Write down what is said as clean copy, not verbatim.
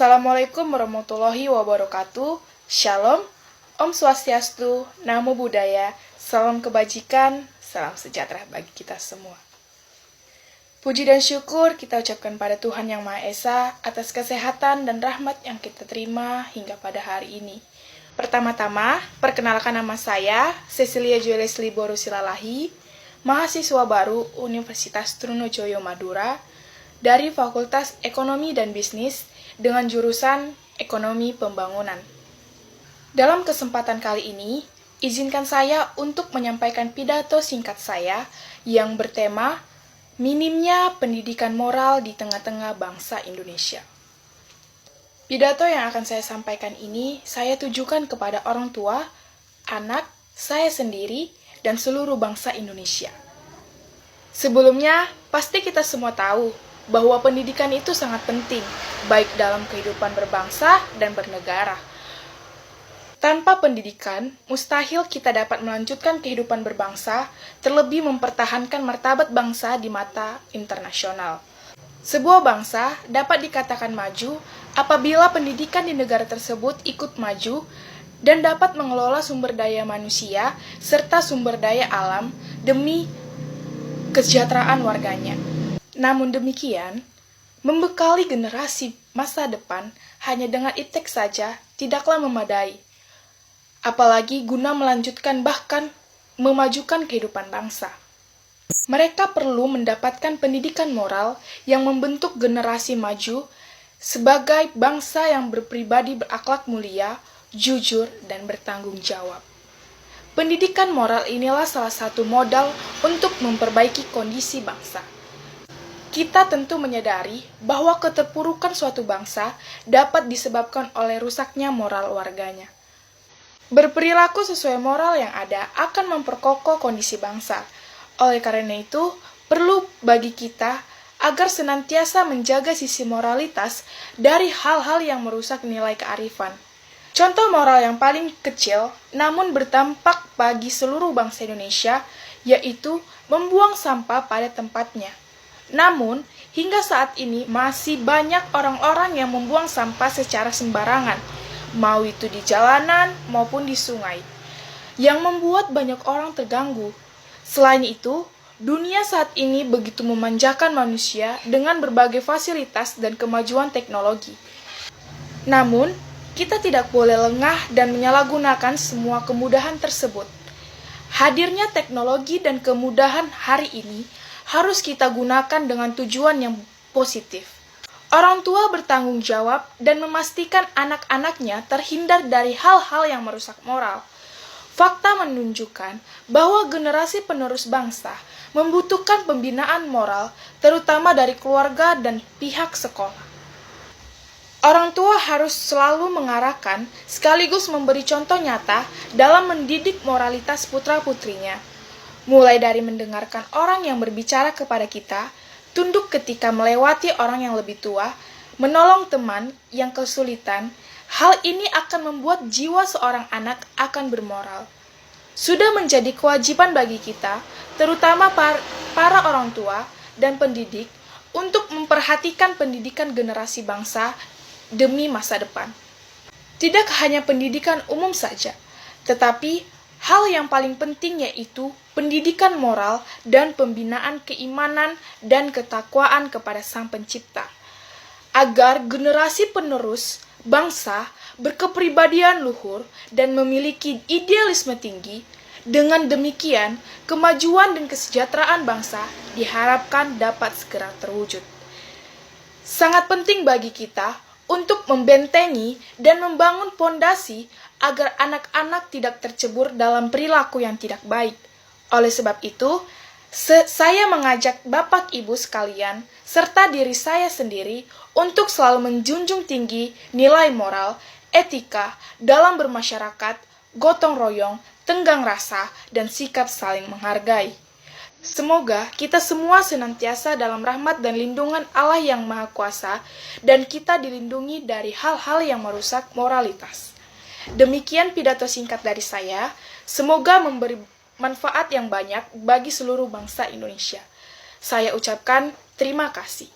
Assalamualaikum warahmatullahi wabarakatuh. Shalom, Om Swastiastu, Namo Buddhaya, salam kebajikan, salam sejahtera bagi kita semua. Puji dan syukur kita ucapkan pada Tuhan Yang Maha Esa atas kesehatan dan rahmat yang kita terima hingga pada hari ini. Pertama-tama, perkenalkan nama saya, Cecilia Joelesli Boru Silalahi, mahasiswa baru Universitas Trunojoyo Madura, dari Fakultas Ekonomi dan Bisnis dengan jurusan Ekonomi Pembangunan. Dalam kesempatan kali ini, izinkan saya untuk menyampaikan pidato singkat saya yang bertema minimnya pendidikan moral di tengah-tengah bangsa Indonesia. Pidato yang akan saya sampaikan ini saya tujukan kepada orang tua, anak, saya sendiri, dan seluruh bangsa Indonesia. Sebelumnya, pasti kita semua tahu bahwa pendidikan itu sangat penting, baik dalam kehidupan berbangsa dan bernegara. Tanpa pendidikan, mustahil kita dapat melanjutkan kehidupan berbangsa, terlebih mempertahankan martabat bangsa di mata internasional. Sebuah bangsa dapat dikatakan maju apabila pendidikan di negara tersebut ikut maju dan dapat mengelola sumber daya manusia serta sumber daya alam demi kesejahteraan warganya. Namun demikian, membekali generasi masa depan hanya dengan iptek saja tidaklah memadai, apalagi guna melanjutkan bahkan memajukan kehidupan bangsa. Mereka perlu mendapatkan pendidikan moral yang membentuk generasi maju sebagai bangsa yang berpribadi berakhlak mulia, jujur, dan bertanggung jawab. Pendidikan moral inilah salah satu modal untuk memperbaiki kondisi bangsa. Kita tentu menyadari bahwa keterpurukan suatu bangsa dapat disebabkan oleh rusaknya moral warganya. Berperilaku sesuai moral yang ada akan memperkokoh kondisi bangsa. Oleh karena itu, perlu bagi kita agar senantiasa menjaga sisi moralitas dari hal-hal yang merusak nilai kearifan. Contoh moral yang paling kecil, namun berdampak bagi seluruh bangsa Indonesia, yaitu membuang sampah pada tempatnya. Namun, hingga saat ini masih banyak orang-orang yang membuang sampah secara sembarangan, mau itu di jalanan maupun di sungai, yang membuat banyak orang terganggu. Selain itu, dunia saat ini begitu memanjakan manusia dengan berbagai fasilitas dan kemajuan teknologi. Namun, kita tidak boleh lengah dan menyalahgunakan semua kemudahan tersebut. Hadirnya teknologi dan kemudahan hari ini harus kita gunakan dengan tujuan yang positif. Orang tua bertanggung jawab dan memastikan anak-anaknya terhindar dari hal-hal yang merusak moral. Fakta menunjukkan bahwa generasi penerus bangsa membutuhkan pembinaan moral, terutama dari keluarga dan pihak sekolah. Orang tua harus selalu mengarahkan sekaligus memberi contoh nyata dalam mendidik moralitas putra-putrinya. Mulai dari mendengarkan orang yang berbicara kepada kita, tunduk ketika melewati orang yang lebih tua, menolong teman yang kesulitan, hal ini akan membuat jiwa seorang anak akan bermoral. Sudah menjadi kewajiban bagi kita, terutama para orang tua dan pendidik, untuk memperhatikan pendidikan generasi bangsa demi masa depan. Tidak hanya pendidikan umum saja, tetapi hal yang paling penting yaitu pendidikan moral dan pembinaan keimanan dan ketakwaan kepada Sang Pencipta, agar generasi penerus bangsa berkepribadian luhur dan memiliki idealisme tinggi. Dengan demikian, kemajuan dan kesejahteraan bangsa diharapkan dapat segera terwujud. Sangat penting bagi kita untuk membentengi dan membangun pondasi agar anak-anak tidak tercebur dalam perilaku yang tidak baik. Oleh sebab itu, saya mengajak Bapak Ibu sekalian, serta diri saya sendiri, untuk selalu menjunjung tinggi nilai moral, etika, dalam bermasyarakat, gotong royong, tenggang rasa, dan sikap saling menghargai. Semoga kita semua senantiasa dalam rahmat dan lindungan Allah yang Maha Kuasa, dan kita dilindungi dari hal-hal yang merusak moralitas. Demikian pidato singkat dari saya, semoga memberi manfaat yang banyak bagi seluruh bangsa Indonesia. Saya ucapkan terima kasih.